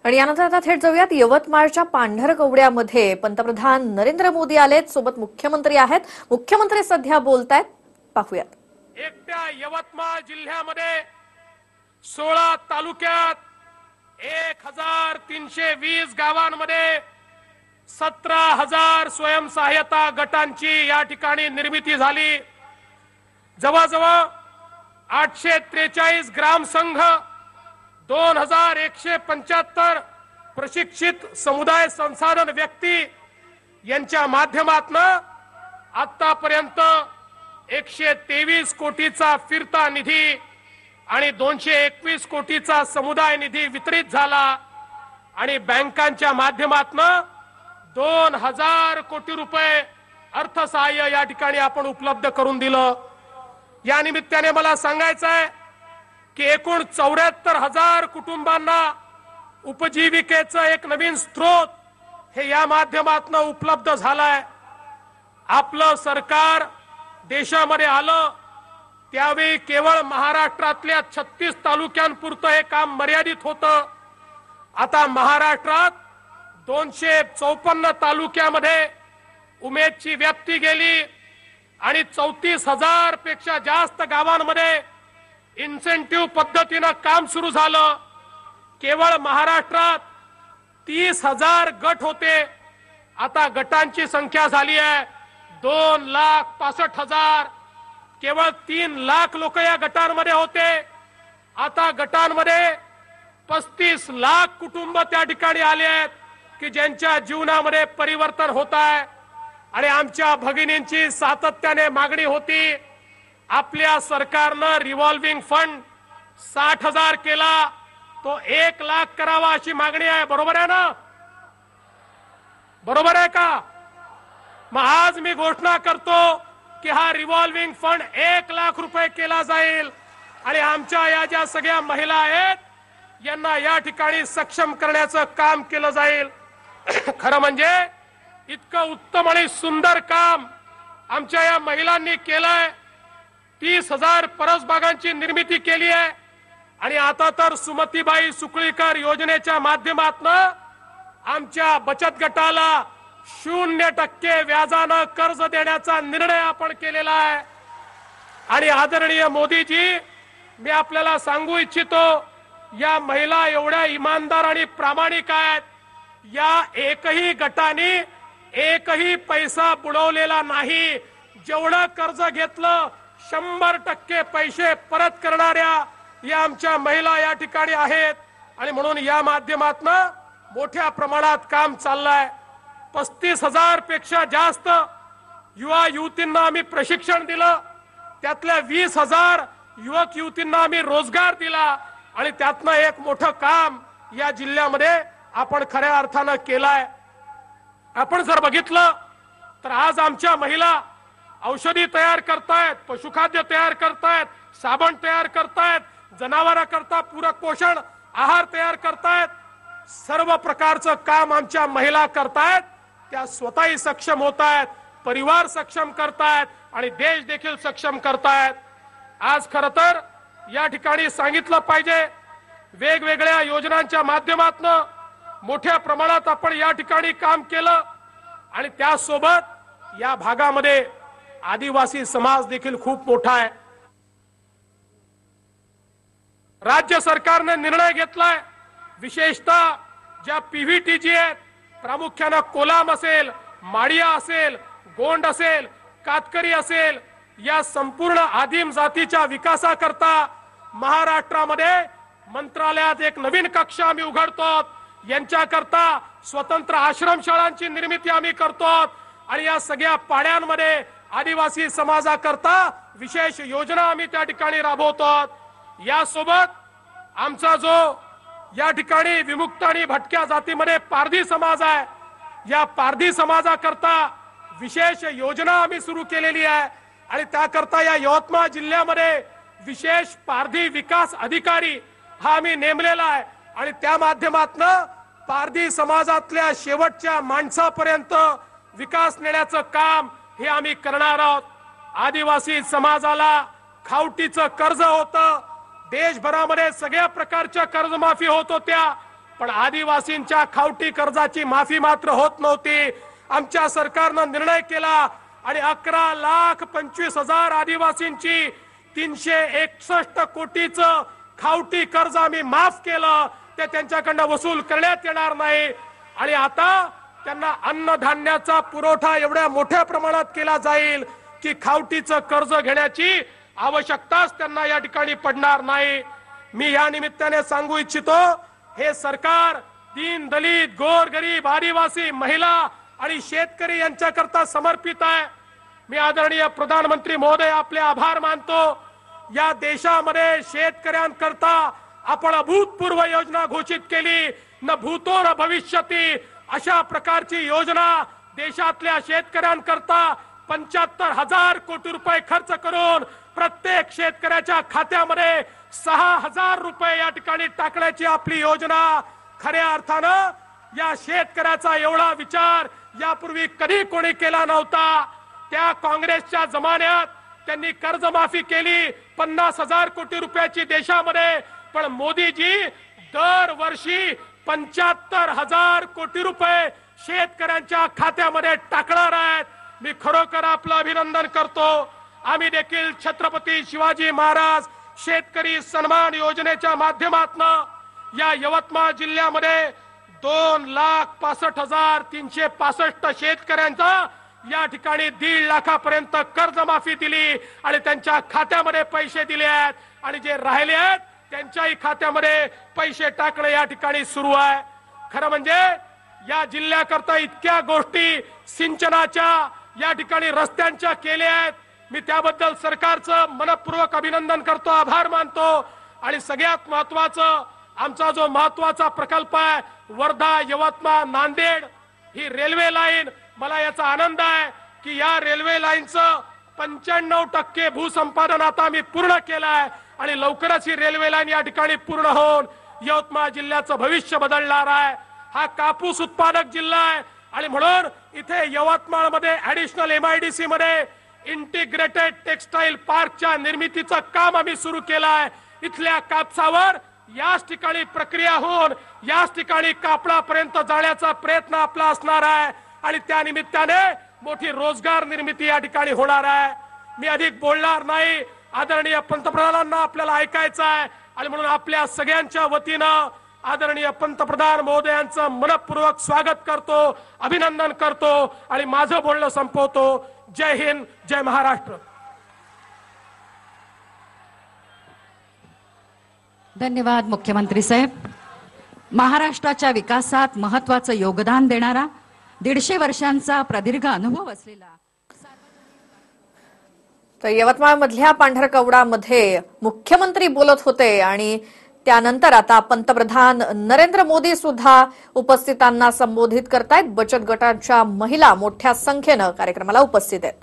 आणि यानंतर आता थेट जाऊयात यवतमाळच्या पांढरकवड्यामध्ये पंतप्रधान नरेंद्र मोदी आलेत, सोबत मुख्यमंत्री आहेत. मुख्यमंत्री सध्या बोलतायत, पाहूयात. एकट्या यवतमाळ जिल्ह्यामध्ये 16 तालुक्यात 1320 गावांमध्ये 17,000 स्वयंसहायता गटांची या ठिकाणी निर्मिती झाली. जवळजवळ 843 ग्रामसंघ, 2175 प्रशिक्षित समुदाय संसाधन व्यक्ती यांच्या माध्यमातून आतापर्यंत 123 कोटीचा फिरता निधी आणि 221 कोटीचा समुदाय निधी वितरित झाला आणि बँकांच्या माध्यमातून 2000 कोटी रुपये अर्थसहाय्य या ठिकाणी आपण उपलब्ध करून दिलं. या निमित्ताने मला सांगायचं आहे की एकूण 74,000 कुटुंबांना उपजीविकेचं एक नवीन स्रोत हे या माध्यमातून उपलब्ध झालाय. आपलं सरकार देशामध्ये आलं त्यावेळी केवळ महाराष्ट्रातल्या 36 तालुक्यांपुरतं हे काम मर्यादित होतं. आता महाराष्ट्रात 254 तालुक्यामध्ये उमेदची व्याप्ती गेली आणि 34,000 पेक्षा जास्त गावांमध्ये इन्सेंटिव्ह पद्धतीनं काम सुरू झालं. केवळ महाराष्ट्रात 30,000 गट होते, आता गटांची संख्या झाली आहे 2,65,000. केवळ 3 लाख लोक या गटांमध्ये होते, आता गटांमध्ये 35 लाख कुटुंब त्या ठिकाणी आले आहेत की ज्यांच्या जीवनामध्ये परिवर्तन होत आहे. आणि आमच्या भगिनींची सातत्याने मागणी होती, आपल्या सरकारनं रिव्हॉल्विंग फंड 60,000 केला, तो 1 लाख करावा अशी मागणी आहे. बरोबर आहे ना? बरोबर आहे का? मग आज मी घोषणा करतो की हा रिव्हॉल्विंग फंड 1 लाख रुपये केला जाईल आणि आमच्या या ज्या सगळ्या महिला आहेत यांना या ठिकाणी सक्षम करण्याचं काम केलं जाईल. खरं म्हणजे इतकं उत्तम आणि सुंदर काम आमच्या या महिलांनी केलंय. 30,000 परसबागांची निर्मिती केली आहे आणि आता तर सुमतीबाई सुकळीकर योजनेच्या माध्यमातून आमच्या बचत गटाला 0% व्याजानं कर्ज देण्याचा निर्णय आपण केलेला आहे. आणि आदरणीय मोदीजी, मी आपल्याला सांगू इच्छितो, या महिला एवढ्या इमानदार आणि प्रामाणिक आहेत, या एकही गटाने एकही पैसा बुडवलेला नाही. जेवढं कर्ज घेतलं 100% पैसे परत करणाऱ्या या आमच्या महिला या ठिकाणी आहेत. आणि म्हणून या माध्यमातून मोठ्या प्रमाणात काम चाललंय. 35,000 पेक्षा जास्त युवा युवतींना आम्ही प्रशिक्षण दिलं, त्यातल्या 20,000 युवक युवतींना आम्ही रोजगार दिला आणि त्यातनं एक मोठं काम या जिल्ह्यामध्ये आपण खऱ्या अर्थानं केलंय. आपण जर बघितलं तर आज आमच्या महिला औषधी तयार करतायत, पशुखाद्य तयार करतायत, साबण तयार करतायत, जनावरांकरता पूरक पोषण आहार तयार करतायत. सर्व प्रकारचं काम आमच्या महिला करतायत. त्या स्वतःही सक्षम होत आहेत, परिवार सक्षम करतायत आणि देश देखील सक्षम करतायत. आज खरं तर या ठिकाणी सांगितलं पाहिजे, वेगवेगळ्या योजनांच्या माध्यमातून मोठ्या प्रमाणात आपण या ठिकाणी काम केलं आणि त्यासोबत या भागामध्ये आदिवासी समाज देखील खूप मोठा आहे. राज्य सरकारने निर्णय घेतलाय, विशेषतः ज्या पीव्हीटीजी आहेत, प्रामुख्यानं कोलाम असेल, माडिया असेल, गोंड असेल, कातकरी असेल, या संपूर्ण आदिम जातीच्या विकासाकरता महाराष्ट्रामध्ये मंत्रालयात एक नवीन कक्ष आम्ही उघडतो. यांच्याकरता स्वतंत्र आश्रमशाळांची निर्मिती आम्ही करतो आणि या सगळ्या पाड्यांमध्ये आदिवासी समाजाकरता विशेष योजना आम्ही त्या ठिकाणी राबवतो. यासोबत आमचा जो या ठिकाणी विमुक्त आणि भटक्या जातीमध्ये पारधी समाज आहे, या पारधी समाजाकरता विशेष योजना आम्ही सुरू केलेली आहे आणि त्याकरता या यवतमाळ जिल्ह्यामध्ये विशेष पारधी विकास अधिकारी हा आम्ही नेमलेला आहे आणि त्या माध्यमातून पारधी समाजातल्या शेवटच्या माणसापर्यंत विकास नेण्याचं काम हे आम्ही करणार आहोत. आदिवासी समाजाला खावटीचं कर्ज होतं, देशभरामध्ये सगळ्या प्रकारच्या कर्जमाफी होत होत्या, पण आदिवासींच्या खावटी कर्जाची माफी मात्र होत नव्हती. आमच्या सरकारनं निर्णय केला आणि 11,25,000 आदिवासींची 361 कोटीचं खावटी कर्ज आम्ही माफ केलं. ते त्यांच्याकडनं वसूल करण्यात येणार नाही आणि आता त्यांना अन्नधान्याचा पुरवठा एवढ्या मोठ्या प्रमाणात केला जाईल की खावटीचं कर्ज घेण्याची आवश्यकताच त्यांना या ठिकाणी पडणार नाही. मी या निमित्ताने सांगू इच्छितो, हे सरकार दीन दलित गोरगरीब आदिवासी महिला आणि शेतकरी यांच्याकरता समर्पित आहे. मी आदरणीय प्रधानमंत्री महोदय आपले आभार मानतो. या देशामध्ये शेतकऱ्यांकरता आपण अभूतपूर्व योजना घोषित केली. न भूतो न भविष्यती अशा प्रकारची योजना देशातल्या शेतकऱ्यांकरता 75,000 कोटी रुपये खर्च करून प्रत्येक शेतकऱ्याच्या खात्यामध्ये 6,000 रुपये या ठिकाणी टाकण्याची आपली योजना. खऱ्या अर्थानं या शेतकऱ्याचा एवढा विचार यापूर्वी कधी कोणी केला नव्हता. त्या काँग्रेसच्या जमान्यात त्यांनी कर्जमाफी केली 50,000 कोटी रुपयाची देशामध्ये, पण मोदीजी दरवर्षी 75,000 कोटी रुपये शेतकऱ्यांच्या खात्यामध्ये टाकणार आहेत. मी खरोखर आपलं अभिनंदन करतो. आम्ही देखील छत्रपती शिवाजी महाराज शेतकरी सन्मान योजनेच्या माध्यमातून या यवतमाळ जिल्ह्यामध्ये 2,65,365 शेतकऱ्यांचा या ठिकाणी 1.5 लाखापर्यंत कर्जमाफी दिली आणि त्यांच्या खात्यामध्ये पैसे दिले आहेत आणि जे राहिले आहेत त्यांच्याही खात्यामध्ये पैसे टाकणं या ठिकाणी सुरू आहे. खरं म्हणजे या जिल्ह्याकरता इतक्या गोष्टी सिंचनाच्या या ठिकाणी रस्त्यांच्या केल्या आहेत. मी त्याबद्दल सरकारचं मनपूर्वक अभिनंदन करतो, आभार मानतो. आणि सगळ्यात महत्वाचं आमचा जो महत्वाचा प्रकल्प आहे वर्धा यवतमाळ नांदेड ही रेल्वे लाईन, मला याचा आनंद आहे की या रेल्वे लाईनचं 95% भूसंपादन आता आम्ही पूर्ण केलं आहे आणि लवकरच ही रेल्वे लाईन या ठिकाणी पूर्ण होऊन यवतमाळ जिल्ह्याचं भविष्य बदलणार आहे. हा कापूस उत्पादक जिल्हा आहे आणि म्हणून इथे यवतमाळ मध्ये ऍडिशनल MIDC मध्ये इंटिग्रेटेड टेक्सटाईल पार्कच्या निर्मितीचं काम आम्ही सुरू केलं आहे. इथल्या कापसावर याच ठिकाणी प्रक्रिया होऊन याच ठिकाणी कापडापर्यंत जाण्याचा प्रयत्न आपला असणार आहे आणि त्या निमित्ताने मोठी रोजगार निर्मिती या ठिकाणी होणार आहे. मी अधिक बोलणार नाही. आदरणीय पंतप्रधानांना आपल्याला ऐकायचं आहे आणि म्हणून आपल्या सगळ्यांच्या वतीनं आदरणीय पंतप्रधान महोदयांचं मनपूर्वक स्वागत करतो, अभिनंदन करतो आणि माझं बोलणं संपवतो. जय हिंद, जय महाराष्ट्र. धन्यवाद मुख्यमंत्री साहेब. महाराष्ट्राच्या विकासात महत्त्वाचं योगदान देणारा 150 वर्षांचा प्रदीर्घ अनुभव असलेला तर यवतमाळ मधल्या पांढरकवडामध्ये मुख्यमंत्री बोलत होते आणि त्यानंतर आता पंतप्रधान नरेंद्र मोदी सुद्धा उपस्थितांना संबोधित करतायत. बचत गटांच्या महिला मोठ्या संख्येनं कार्यक्रमाला उपस्थित आहेत.